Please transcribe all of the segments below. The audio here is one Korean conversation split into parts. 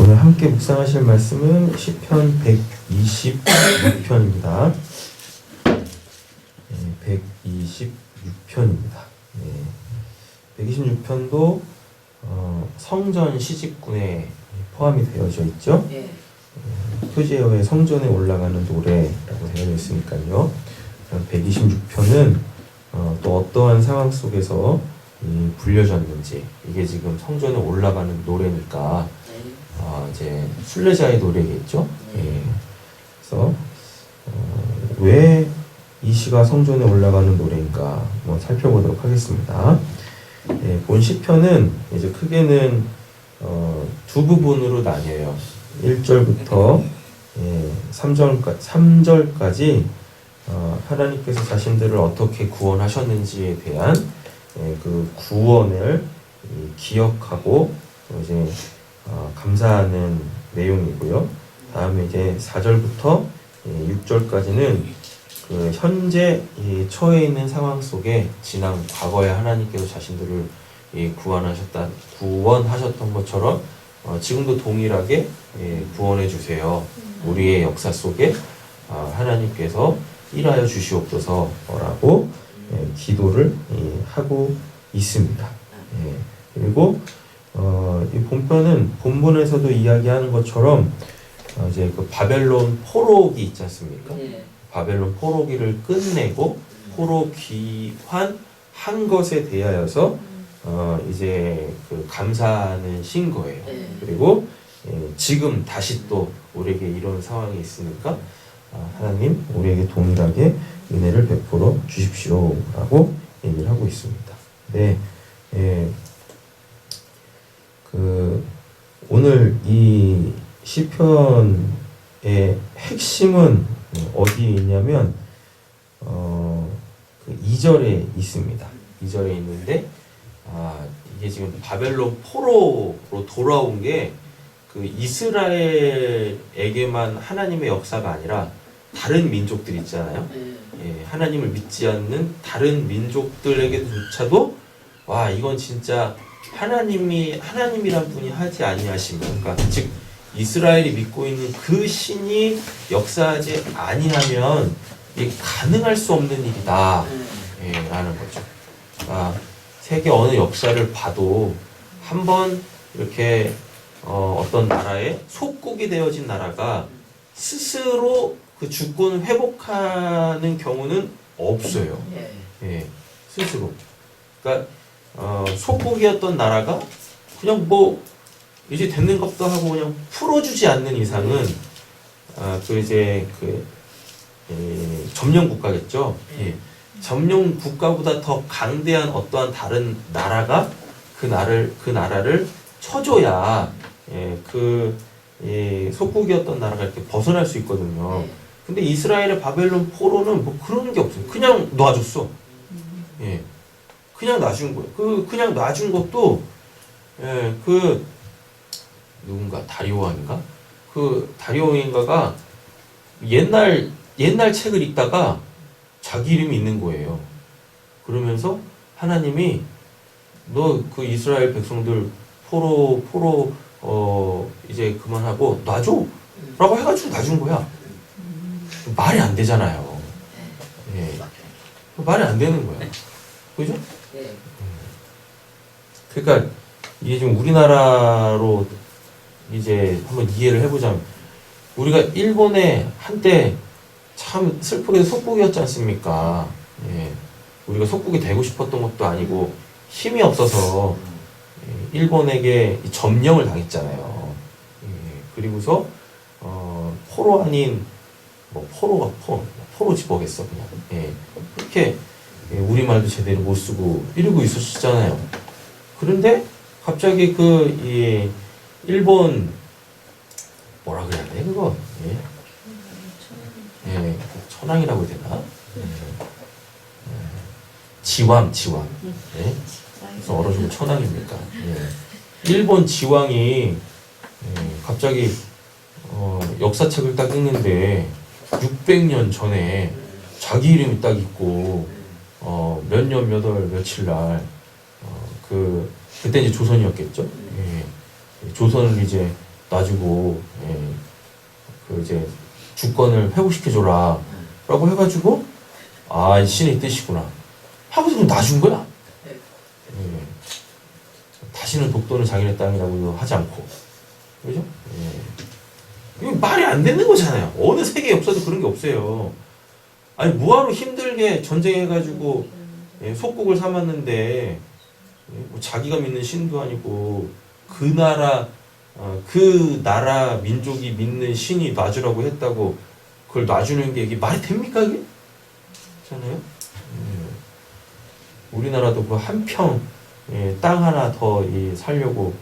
오늘 함께 묵상하실 말씀은 시편 126편입니다. 126편입니다. 126편도 성전 시직군에 포함이 되어져 있죠. 표제어의 성전에 올라가는 노래라고 되어 있으니까요. 126편은 또 어떠한 상황 속에서 불려졌는지, 이게 지금 성전에 올라가는 노래니까 이제 순례자의 노래겠죠. 그래서 왜 이 시가 성전에 올라가는 노래인가 살펴보도록 하겠습니다. 본 시편은 이제 크게는 두 부분으로 나뉘어요. 1절부터 3절까지 하나님께서 자신들을 어떻게 구원하셨는지에 대한 그 구원을 기억하고 이제 감사하는 내용이고요. 다음에 이제 4절부터 6절까지는 그 현재 처해 있는 상황 속에 지난 과거에 하나님께서 자신들을 구원하셨던 것처럼 지금도 동일하게 구원해 주세요. 우리의 역사 속에 하나님께서 일하여 주시옵소서라고 기도를 하고 있습니다. 그리고 이 본편은 본문에서도 이야기하는 것처럼 이제 그 바벨론 포로기 있지 않습니까? 바벨론 포로기를 끝내고 포로 귀환한 것에 대하여서 이제 그 감사하는 신거예요. 그리고 지금 다시 또 우리에게 이런 상황이 있으니까 하나님 우리에게 동일하게 은혜를 베풀어 주십시오라고 얘기를 하고 있습니다. 그 오늘 이 시편의 핵심은 어디에 있냐면 그 2절에 있습니다. 2절에 있는데 이게 지금 바벨론 포로로 돌아온 게 그 이스라엘에게만 하나님의 역사가 아니라 다른 민족들 있잖아요. 하나님을 믿지 않는 다른 민족들에게조차도 와, 이건 진짜 하나님이란 분이 하지 아니하시면, 그러니까 즉 이스라엘이 믿고 있는 그 신이 역사하지 아니하면 이게 가능할 수 없는 일이다 라는 거죠. 세계 어느 역사를 봐도 한번 이렇게 어떤 나라의 속국이 되어진 나라가 스스로 그 주권을 회복하는 경우는 없어요. 스스로. 그러니까 속국이었던 나라가 그냥 뭐 이제 됐는 것도 하고 그냥 풀어주지 않는 이상은 점령 국가겠죠. 점령 국가보다 더 강대한 어떠한 다른 나라가 그 나라를 쳐줘야 속국이었던 나라가 이렇게 벗어날 수 있거든요. 근데 이스라엘의 바벨론 포로는 뭐 그런 게 없어요. 그냥 놔줬어. 그냥 놔준 거예요. 그냥 놔준 것도 누군가 다리오 왕인가? 그 다리오 왕인가가 옛날 책을 읽다가 자기 이름이 있는 거예요. 그러면서 하나님이 너 그 이스라엘 백성들 포로 이제 그만하고 놔줘 라고 해가지고 놔준 거야. 말이 안 되잖아요. 말이 안 되는 거야. 그죠? 그러니까 이게 지금 우리나라로 이제 한번 이해를 해보자면, 우리가 일본에 한때 참 슬프게도 속국이었지 않습니까? 우리가 속국이 되고 싶었던 것도 아니고 힘이 없어서 일본에게 점령을 당했잖아요. 그리고서 포로 아닌 포로 집어겠어 그냥. 그렇게 우리말도 제대로 못 쓰고 이러고 있었잖아요. 그런데 갑자기 이 일본 뭐라 그래야 돼 그거? 천황이라고 해야 되나? 지왕. 그래서 얼어주면 천황입니까? 일본 지왕이 갑자기 역사책을 딱 읽는데 600년 전에 자기 이름이 딱 있고 몇 년 몇 월 며칠 날 그때 이제 조선이었겠죠. 조선을 이제 놔주고 그 이제 주권을 회복시켜줘라 라고 해가지고 아 신의 뜻이구나 하고서 그럼 놔준 거야. 다시는 독도는 자기네 땅이라고 하지 않고 그죠? 이거 말이 안 되는 거잖아요. 어느 세계 역사도 그런 게 없어요. 아니 뭐하러 힘들게 전쟁해가지고 속국을 삼았는데 뭐 자기가 믿는 신도 아니고 그 나라 민족이 믿는 신이 놔주라고 했다고 그걸 놔주는 게 이게 말이 됩니까 이게? 그렇잖아요. 우리나라도 그 한 평 땅 하나 더 살려고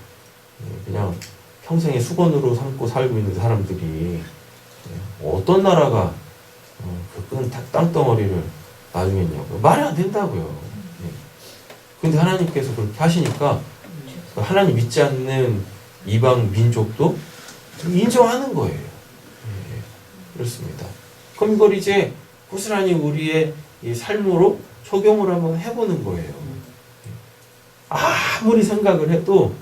그냥 평생의 수건으로 삼고 살고 있는 사람들이 어떤 나라가 그 땅덩어리를 놔주겠냐고요. 말이 안 된다고요. 근데 하나님께서 그렇게 하시니까 하나님 믿지 않는 이방 민족도 인정하는 거예요. 그렇습니다. 그럼 이걸 이제 고스란히 우리의 이 삶으로 적용을 한번 해보는 거예요. 아무리 생각을 해도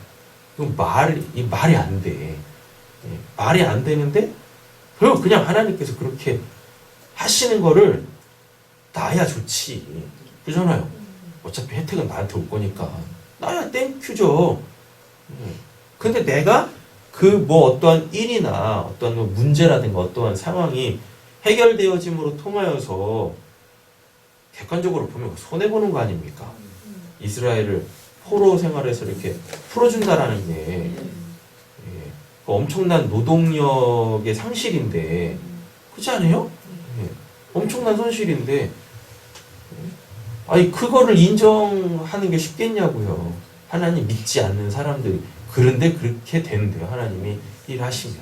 말이 안 돼. 말이 안 되는데 결국 그냥 하나님께서 그렇게 하시는 거를 나야 좋지. 그잖아요. 어차피 혜택은 나한테 올 거니까 나야 땡큐죠. 근데 내가 그 뭐 어떠한 일이나 어떠한 문제라든가 어떠한 상황이 해결되어짐으로 통하여서 객관적으로 보면 손해보는 거 아닙니까? 이스라엘을 포로 생활에서 이렇게 풀어준다라는 게 엄청난 노동력의 상실인데 그렇지 않아요? 엄청난 손실인데 아니 그거를 인정하는 게 쉽겠냐고요. 하나님 믿지 않는 사람들 그런데 그렇게 된대요. 하나님이 일하시면.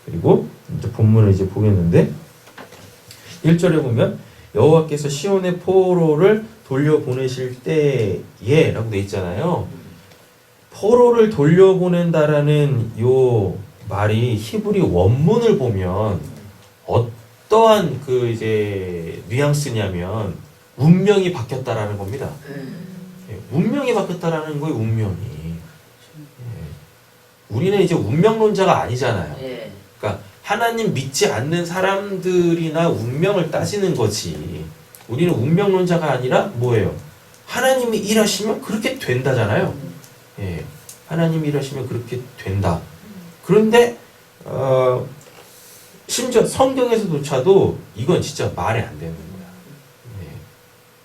그리고 이제 본문을 이제 보겠는데 1절에 보면 여호와께서 시온의 포로를 돌려보내실 때에 라고 돼 있잖아요. 포로를 돌려보낸다라는 요 말이 히브리 원문을 보면 어떠한 그 이제 뉘앙스냐면 운명이 바뀌었다라는 겁니다. 운명이 바뀌었다라는 거예요. 운명이. 우리는 이제 운명론자가 아니잖아요. 그러니까 하나님 믿지 않는 사람들이나 운명을 따지는 거지. 우리는 운명론자가 아니라 뭐예요? 하나님이 일하시면 그렇게 된다잖아요. 하나님이 일하시면 그렇게 된다. 그런데 심지어 성경에서조차도 이건 진짜 말이 안 되는 거야.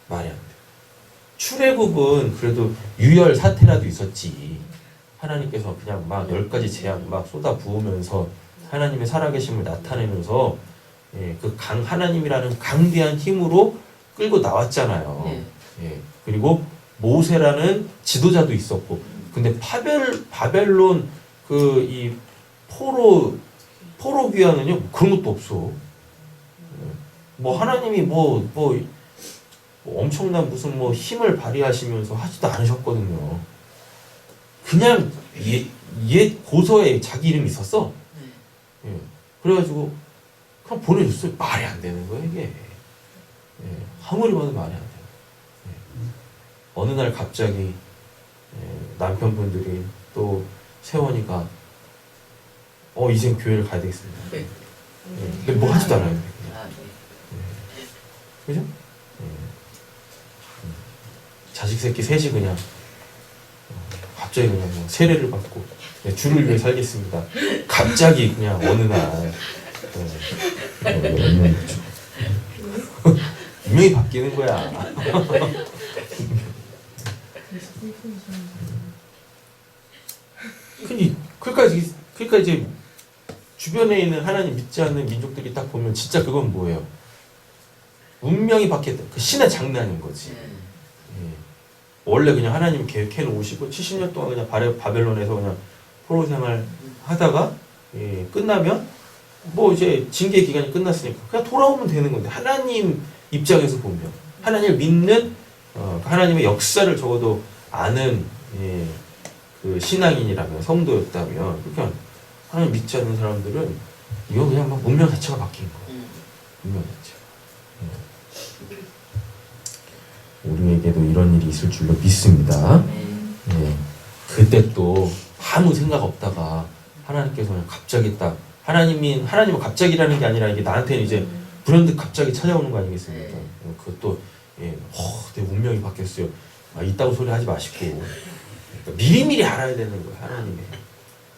말이 안 돼. 출애굽은 그래도 유혈 사태라도 있었지. 하나님께서 그냥 막 10가지 재앙 막 쏟아 부으면서 하나님의 살아계심을 나타내면서 그 하나님이라는 강대한 힘으로 끌고 나왔잖아요. 그리고 모세라는 지도자도 있었고, 근데 바벨론 그 이 포로 귀환은요 그런 것도 없어. 뭐 하나님이 뭐 엄청난 무슨 뭐 힘을 발휘하시면서 하지도 않으셨거든요. 그냥 옛 고서에 자기 이름이 있었어. 그래가지고 그냥 보내줬어요. 말이 안 되는 거예요 이게. 아무리 봐도 말이 안 돼요. 어느 날 갑자기 남편분들이 또 세원이가 이젠 교회를 가야 되겠습니다. 근데 뭐 하지도 않아요. 그죠? 자식 새끼 셋이 그냥 갑자기 그냥 세례를 받고 주를 위해 살겠습니다. 갑자기 그냥 어느 날 운명이 바뀌는 거야. 그러니까 이제 주변에 있는 하나님 믿지 않는 민족들이 딱 보면 진짜 그건 뭐예요? 운명이 바뀌었다. 그 신의 장난인 거지. 원래 그냥 하나님 계획해 놓으시고 70년 동안 그냥 바벨론에서 그냥 포로 생활 하다가 끝나면 뭐 이제 징계 기간이 끝났으니까 그냥 돌아오면 되는 건데 하나님 입장에서 보면 하나님을 믿는 하나님의 역사를 적어도 아는 그 신앙인이라면 성도였다면 그냥 하나님 믿지 않는 사람들은 이거 그냥 막 운명 자체가 바뀐 거예요. 운명 자체. 우리에게도 이런 일이 있을 줄로 믿습니다. 그때 또 아무 생각 없다가 하나님께서 그냥 갑자기 딱 하나님은 갑자기라는 게 아니라 이게 나한테는 이제 불현듯 갑자기 찾아오는 거 아니겠습니까? 그것도 내 운명이 바뀌었어요. 이따고 소리 하지 마시고 그러니까 미리미리 알아야 되는 거예요.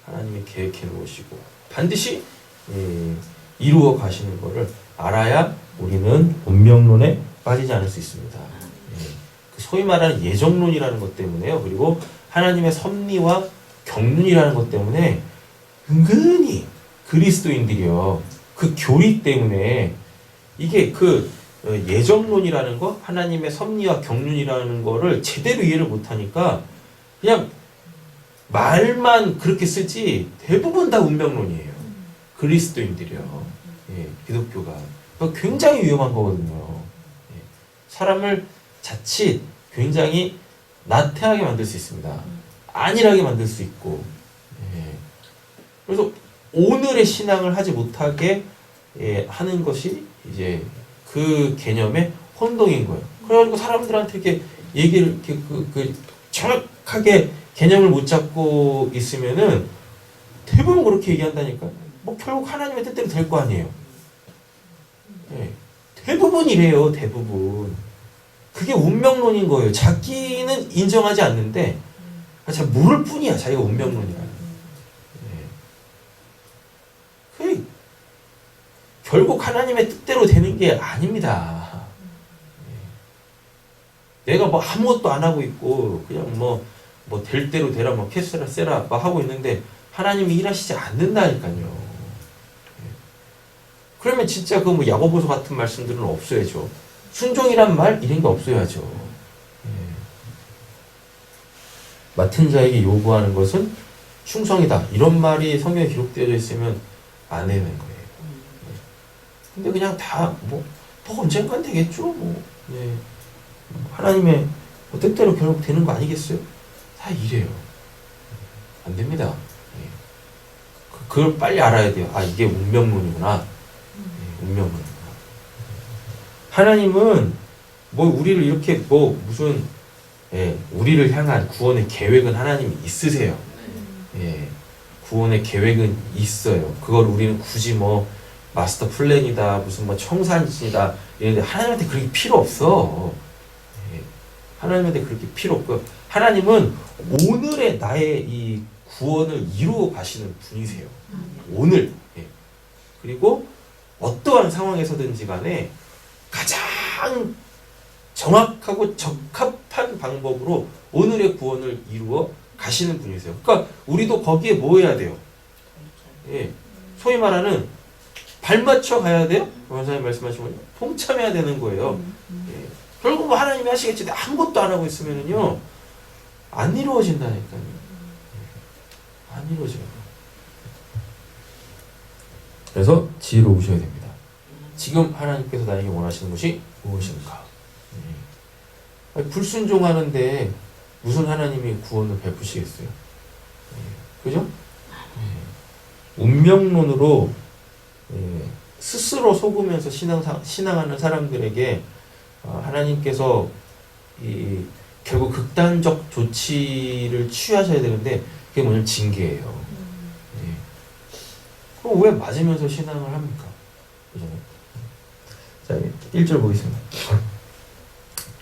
하나님이 계획해 놓으시고 반드시 이루어 가시는 거를 알아야 우리는 운명론에 빠지지 않을 수 있습니다. 소위 말하는 예정론이라는 것 때문에요. 그리고 하나님의 섭리와 경륜이라는 것 때문에 은근히 그리스도인들이요. 그 교리 때문에 이게 그 예정론이라는 거, 하나님의 섭리와 경륜이라는 거를 제대로 이해를 못하니까 그냥 말만 그렇게 쓰지 대부분 다 운명론이에요. 그리스도인들이요. 기독교가. 굉장히 위험한 거거든요. 사람을 자칫 굉장히 나태하게 만들 수 있습니다. 안일하게 만들 수 있고. 그래서 오늘의 신앙을 하지 못하게 하는 것이 이제 그 개념의 혼동인 거예요. 그래가지고 사람들한테 이렇게 얘기를 이렇게 정확하게 개념을 못 잡고 있으면은 대부분 그렇게 얘기한다니까. 뭐 결국 하나님의 뜻대로 될 거 아니에요. 대부분 이래요. 대부분. 그게 운명론인 거예요. 자기는 인정하지 않는데 잘 모를 뿐이야. 자기가 운명론이라는. 결국 하나님의 뜻대로 되는 게 아닙니다. 내가 뭐 아무것도 안 하고 있고 그냥 뭐 될 대로 되라 뭐 캐스라 세라 막 하고 있는데 하나님이 일하시지 않는다니까요. 그러면 진짜 그 뭐 야고보서 같은 말씀들은 없어야죠. 순종이란 말 이런 게 없어야죠. 맡은 자에게 요구하는 것은 충성이다. 이런 말이 성경에 기록되어 있으면 안 되는 거예요. 근데 그냥 다 뭐 언젠간 되겠죠. 하나님의 뜻대로 결국 되는 거 아니겠어요? 다 이래요. 안 됩니다. 그걸 빨리 알아야 돼요. 이게 운명론이구나. 운명론이구나. 하나님은 뭐 우리를 이렇게 무슨 우리를 향한 구원의 계획은 하나님이 있으세요. 구원의 계획은 있어요. 그걸 우리는 굳이 마스터 플랜이다, 무슨 청산이다 이런데 하나님한테 그렇게 필요 없어. 하나님한테 그렇게 필요 없고요. 하나님은 오늘의 나의 이 구원을 이루어 가시는 분이세요. 오늘. 그리고 어떠한 상황에서든지 간에 가장 정확하고 적합한 방법으로 오늘의 구원을 이루어 가시는 분이세요. 그러니까 우리도 거기에 뭐 해야 돼요? 소위 말하는 발맞춰 가야 돼요? 원사님 말씀하신 거요. 동참해야 되는 거예요. 결국 하나님이 하시겠지. 아무것도 안 하고 있으면은요, 안 이루어진다니까요. 안 이루어져요. 그래서 지혜로우셔야 됩니다. 지금 하나님께서 나에게 원하시는 것이 무엇인가? 불순종하는데 무슨 하나님이 구원을 베푸시겠어요? 그죠? 운명론으로 스스로 속으면서 신앙하는 사람들에게 하나님께서 결국 극단적 조치를 취하셔야 되는데 그게 뭐냐면 징계예요. 그럼 왜 맞으면서 신앙을 합니까? 그잖아요. 자, 1절 보겠습니다.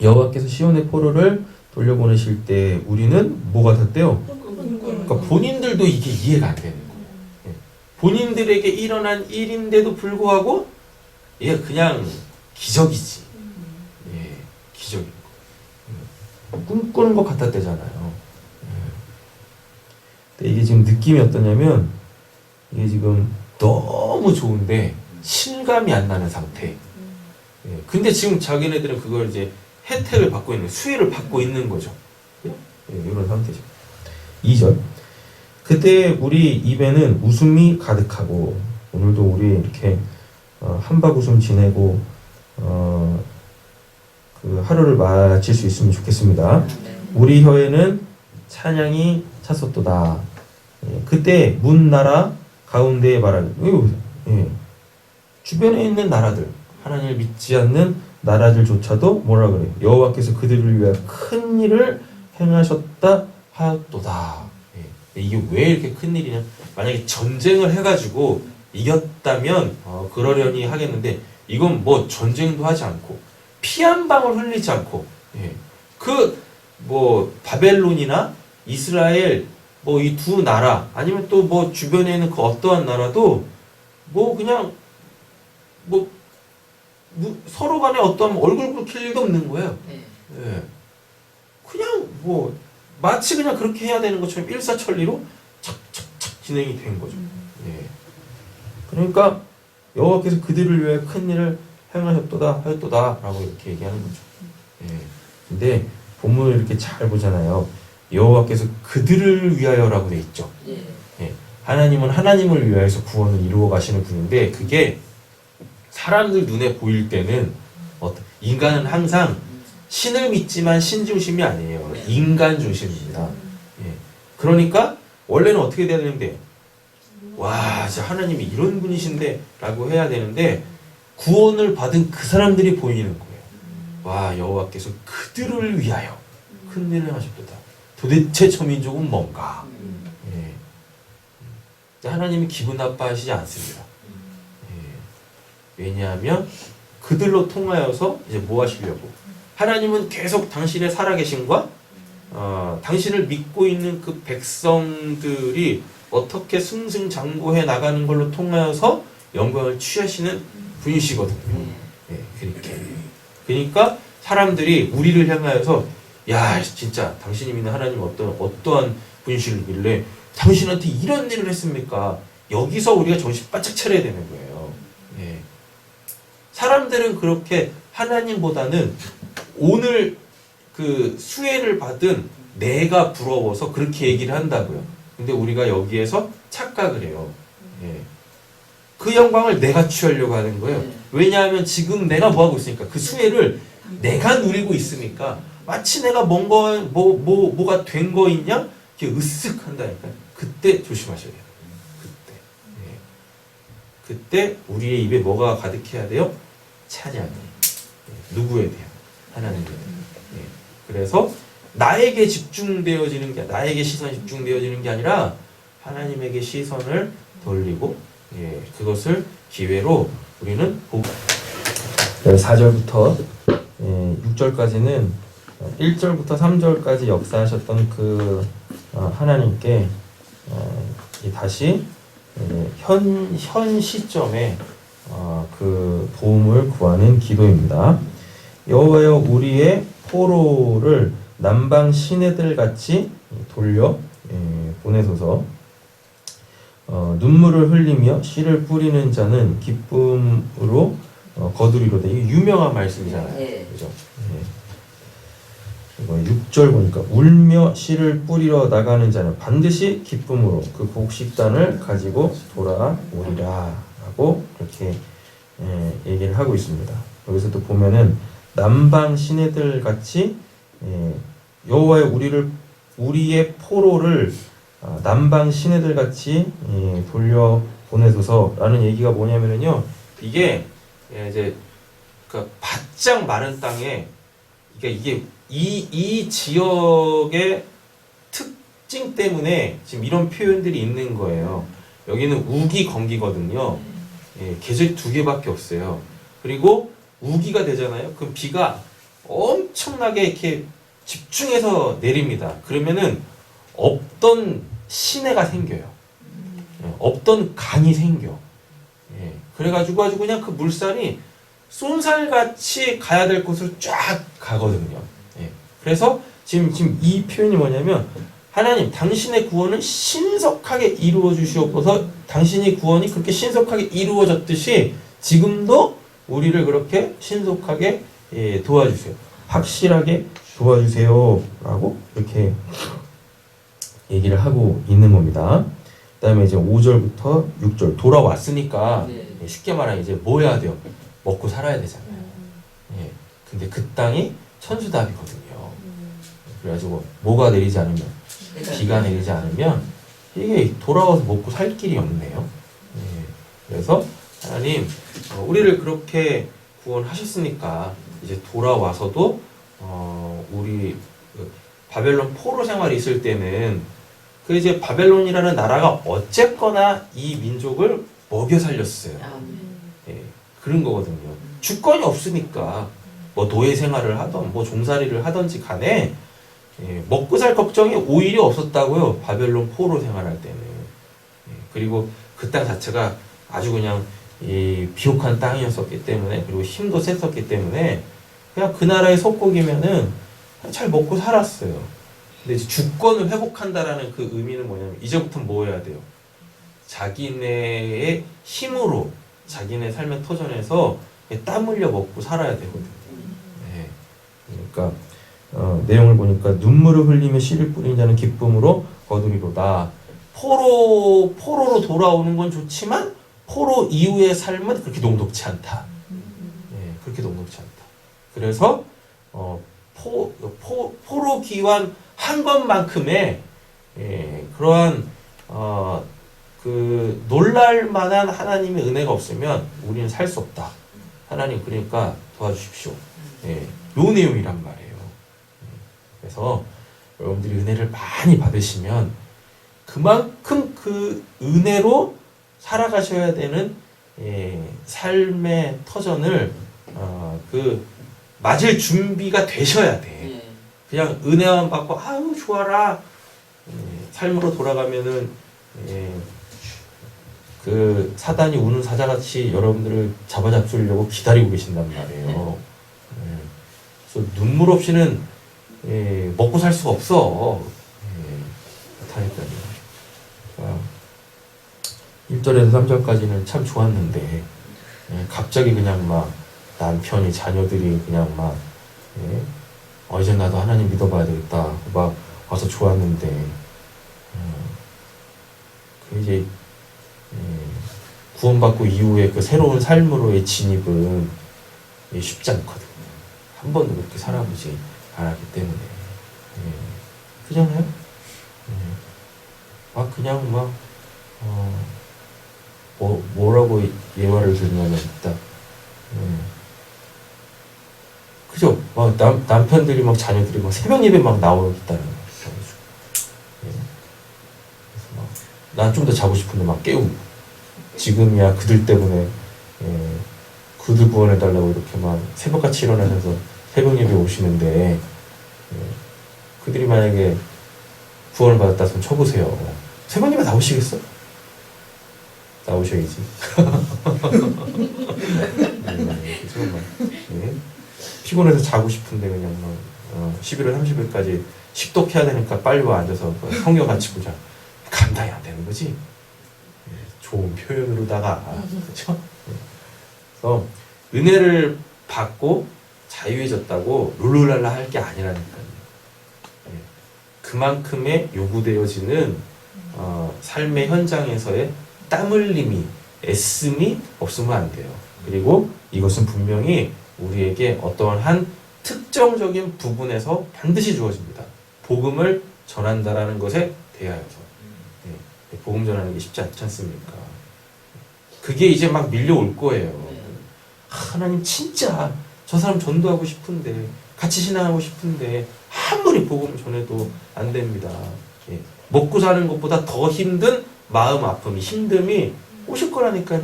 여호와께서 시온의 포로를 돌려보내실 때 우리는 뭐 같았대요? 그러니까 본인들도 이게 이해가 안 되는 거예요. 본인들에게 일어난 일인데도 불구하고 이게 그냥 기적이지. 기적인 거. 꿈꾸는 것 같았대잖아요. 근데 이게 지금 느낌이 어떠냐면 이게 지금 너무 좋은데 실감이 안 나는 상태. 근데 지금 자기네들은 그걸 이제 혜택을 받고 있는, 수혜를 받고 있는 거죠. 이런 상태죠. 2절. 그때 우리 입에는 웃음이 가득하고, 오늘도 우리 이렇게 한박 웃음 지내고 그 하루를 마칠 수 있으면 좋겠습니다. 우리 혀에는 찬양이 찼었도다. 그때 문 나라 가운데에 말하는, 주변에 있는 나라들, 하나님을 믿지 않는 나라들조차도 뭐라 그래요? 여호와께서 그들을 위하여 큰 일을 행하셨다 하였도다. 이게 왜 이렇게 큰일이냐? 만약에 전쟁을 해가지고 이겼다면 그러려니 하겠는데 이건 뭐 전쟁도 하지 않고 피 한 방울 흘리지 않고 그 뭐 바벨론이나 이스라엘 뭐 이 두 나라 아니면 또 뭐 주변에 있는 그 어떠한 나라도 뭐 그냥 뭐 서로 간에 어떠한 얼굴 붉힐 일도 없는 거예요. 예. 그냥 뭐 마치 그냥 그렇게 해야 되는 것처럼 일사천리로 착착착 진행이 된 거죠. 예. 그러니까 여호와께서 그들을 위해 큰 일을 행하셨도다 하였도다라고 이렇게 얘기하는 거죠. 예. 근데 본문을 이렇게 잘 보잖아요. 여호와께서 그들을 위하여라고 돼 있죠. 예. 하나님은 하나님을 위하여서 구원을 이루어 가시는 분인데 그게 사람들 눈에 보일 때는 인간은 항상 신을 믿지만 신 중심이 아니에요. 인간 중심입니다. 예. 그러니까 원래는 어떻게 돼야 되는데 와, 진짜 하나님이 이런 분이신데 라고 해야 되는데 구원을 받은 그 사람들이 보이는 거예요. 와, 여호와께서 그들을 위하여 큰 일을 하셨도다. 도대체 저 민족은 뭔가? 예. 하나님이 기분 나빠하시지 않습니다. 예. 왜냐하면 그들로 통하여서 이제 뭐 하시려고? 하나님은 계속 당신의 살아계심과 당신을 믿고 있는 그 백성들이 어떻게 승승장구해 나가는 걸로 통하여서 영광을 취하시는 분이시거든요. 예, 그러니까 사람들이 우리를 향하여서 야, 진짜 당신이 믿는 하나님 어떠한 분이시길래 당신한테 이런 일을 했습니까? 여기서 우리가 정신 바짝 차려야 되는 거예요. 예. 사람들은 그렇게 하나님보다는 오늘 그 수혜를 받은 내가 부러워서 그렇게 얘기를 한다고요. 근데 우리가 여기에서 착각을 해요. 예. 그 영광을 내가 취하려고 하는 거예요. 왜냐하면 지금 내가 뭐 하고 있으니까 그 수혜를 내가 누리고 있으니까 마치 내가 뭐가 된 거 있냐? 이렇게 으쓱 한다니까. 그때 조심하셔야 돼요. 그때 우리의 입에 뭐가 가득해야 돼요? 찬양이. 누구에 대한? 하나님에 대한. 그래서 나에게 집중되어지는 게 나에게 시선이 집중되어지는 게 아니라 하나님에게 시선을 돌리고 그것을 기회로 우리는 4절부터 6절까지는 1절부터 3절까지 역사하셨던 그 하나님께 다시 현 시점에 그 도움을 구하는 기도입니다. 여호와여 우리의 포로를 남방 시내들 같이 돌려 보내소서. 눈물을 흘리며 씨를 뿌리는 자는 기쁨으로 거두리로다. 이게 유명한 말씀이잖아요. 그죠? 6절 보니까 울며 씨를 뿌리러 나가는 자는 반드시 기쁨으로 그 곡식단을 가지고 돌아오리라 라고 이렇게 얘기를 하고 있습니다. 여기서 또 보면은 남방 시내들 같이 여호와의 우리의 포로를 남방 시내들 같이 돌려 보내소서라는 얘기가 뭐냐면요, 이게 이제 그 바짝 마른 땅에 이게 이 지역의 특징 때문에 지금 이런 표현들이 있는 거예요. 여기는 우기 건기거든요. 계절이 두 개밖에 없어요. 그리고 우기가 되잖아요. 그럼 비가 엄청나게 이렇게 집중해서 내립니다. 그러면은 없던 시내가 생겨요. 없던 강이 생겨. 그래가지고 아주 그냥 그 물살이 쏜살같이 가야 될 곳으로 쫙 가거든요. 그래서 지금 이 표현이 뭐냐면 하나님 당신의 구원을 신속하게 이루어 주시옵소서. 당신의 구원이 그렇게 신속하게 이루어졌듯이 지금도 우리를 그렇게 신속하게 도와주세요. 확실하게 도와주세요 라고 이렇게 얘기를 하고 있는 겁니다. 그 다음에 이제 5절부터 6절 돌아왔으니까 쉽게 말하면 이제 뭐 해야 돼요? 먹고 살아야 되잖아요. 근데 그 땅이 천수답이거든요. 그래가지고 뭐가 내리지 않으면 비가 내리지 않으면 이게 돌아와서 먹고 살 길이 없네요. 그래서 하나님 우리를 그렇게 구원하셨으니까 이제 돌아와서도 우리 바벨론 포로 생활이 있을 때는 그 이제 바벨론이라는 나라가 어쨌거나 이 민족을 먹여 살렸어요. 예, 그런 거거든요. 주권이 없으니까 뭐 노예 생활을 하던 뭐 종살이를 하던지 간에 예, 먹고 살 걱정이 오히려 없었다고요. 바벨론 포로 생활할 때는. 예, 그리고 그 땅 자체가 아주 그냥 이 비옥한 땅이었었기 때문에 그리고 힘도 셌었기 때문에 그냥 그 나라의 속국이면은 잘 먹고 살았어요. 근데 이제 주권을 회복한다라는 그 의미는 뭐냐면 이제부터 뭐 해야 돼요? 자기네의 힘으로 자기네 삶의 터전에서 땀 흘려 먹고 살아야 되거든요. 네. 그러니까 내용을 보니까 눈물을 흘리며 씨를 뿌린 자는 기쁨으로 거두리로다. 포로로 돌아오는 건 좋지만 포로 이후의 삶은 그렇게 녹록지 않다. 네, 그렇게 녹록지 않다. 그래서 포로 귀환 한 것만큼의 그러한 그 놀랄 만한 하나님의 은혜가 없으면 우리는 살 수 없다. 하나님 그러니까 도와주십시오. 요 내용이란 말이에요. 그래서 여러분들이 은혜를 많이 받으시면 그만큼 그 은혜로 살아가셔야 되는 삶의 터전을 그 맞을 준비가 되셔야 돼. 그냥 은혜만 받고 아유 좋아라 삶으로 돌아가면은 그 사단이 우는 사자같이 여러분들을 잡아잡수려고 기다리고 계신단 말이에요. 그래서 눈물 없이는 먹고 살 수가 없어. 그렇다니까요. 1절에서 3절까지는 참 좋았는데 갑자기 그냥 막 남편이 자녀들이 그냥 막 이제 나도 하나님 믿어봐야 되겠다 막 와서 좋았는데 그 이제 구원받고 이후에 그 새로운 삶으로의 진입은 쉽지 않거든요. 한 번도 그렇게 살아보지 않았기 때문에 그잖아요. 막 그냥 막 뭐라고 예화를 들냐면 딱 그죠? 막 남편들이 막 자녀들이 막 새벽 예배 막 나오겠다는 거예요. 그래서 막 난 좀 더 자고 싶은데 막 깨우고 지금이야 그들 때문에 그들 구원해 달라고 이렇게 막 새벽같이 일어나셔서 새벽 예배 오시는데 그들이 만약에 구원을 받았다 손 쳐보세요. 새벽 예배 나오시겠어? 나오셔야지. 피곤해서 자고 싶은데 그냥 뭐 11월 30일까지 식독해야 되니까 빨리 와 앉아서 성경 같이 보자. 감당이 안 되는 거지. 좋은 표현으로다가 그렇죠? 그래서 은혜를 받고 자유해졌다고 룰루랄라 할 게 아니라니까요. 그만큼의 요구되어지는 삶의 현장에서의 땀 흘림이 애씀이 없으면 안 돼요. 그리고 이것은 분명히 우리에게 어떠한 특정적인 부분에서 반드시 주어집니다. 복음을 전한다라는 것에 대하여서 복음 전하는 게 쉽지 않지 않습니까? 그게 이제 막 밀려올 거예요. 하나님 진짜 저 사람 전도하고 싶은데 같이 신앙하고 싶은데 아무리 복음을 전해도 안 됩니다. 먹고 사는 것보다 더 힘든 마음 아픔이 힘듦이 오실 거라니까요.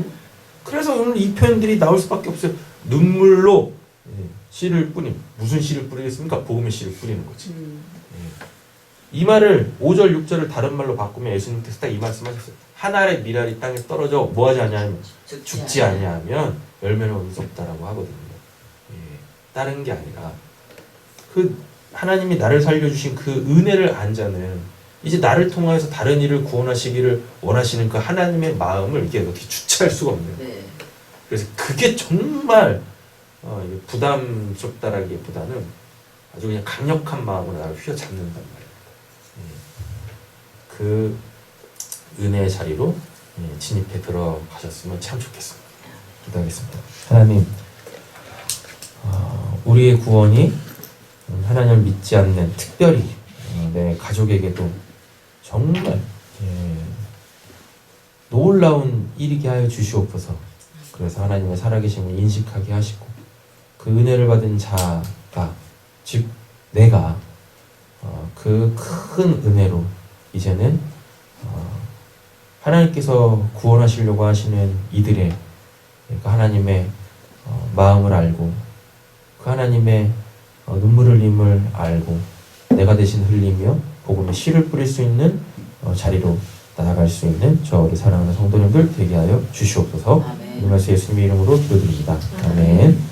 그래서 오늘 이 표현들이 나올 수밖에 없어요. 눈물로 씨를 뿌림. 무슨 씨를 뿌리겠습니까? 복음의 씨를 뿌리는 거지. 이 말을 5절 6절을 다른 말로 바꾸면 예수님께서 딱 이 말씀하셨어요. 한 알의 밀알이 땅에 떨어져 뭐하지 않냐면 죽지 아니하면 열매를 얻을 수 없다라고 하거든요. 다른 게 아니라 그 하나님이 나를 살려주신 그 은혜를 안 자는 이제 나를 통하여서 다른 이를 구원하시기를 원하시는 그 하나님의 마음을 이게 어떻게 주체할 수가 없는 거예요. 그래서 그게 정말 부담스럽다라기보다는 아주 그냥 강력한 마음으로 나를 휘어잡는단 말이에요. 그 은혜의 자리로 진입해 들어가셨으면 참 좋겠습니다. 기도하겠습니다. 하나님, 우리의 구원이 하나님을 믿지 않는 특별히 내 가족에게도 정말 놀라운 일이게 하여 주시옵소서. 그래서 하나님의 살아계심을 인식하게 하시고 그 은혜를 받은 자가 즉 내가 그 큰 은혜로 이제는 하나님께서 구원하시려고 하시는 이들의 그 하나님의 마음을 알고 그 하나님의 눈물 흘림을 알고 내가 대신 흘리며 복음의 씨를 뿌릴 수 있는 자리로 나아갈 수 있는 저 우리 사랑하는 성도님들 되게 하여 주시옵소서. 아멘. 이 말씀 예수님의 이름으로 기도드립니다. 아멘.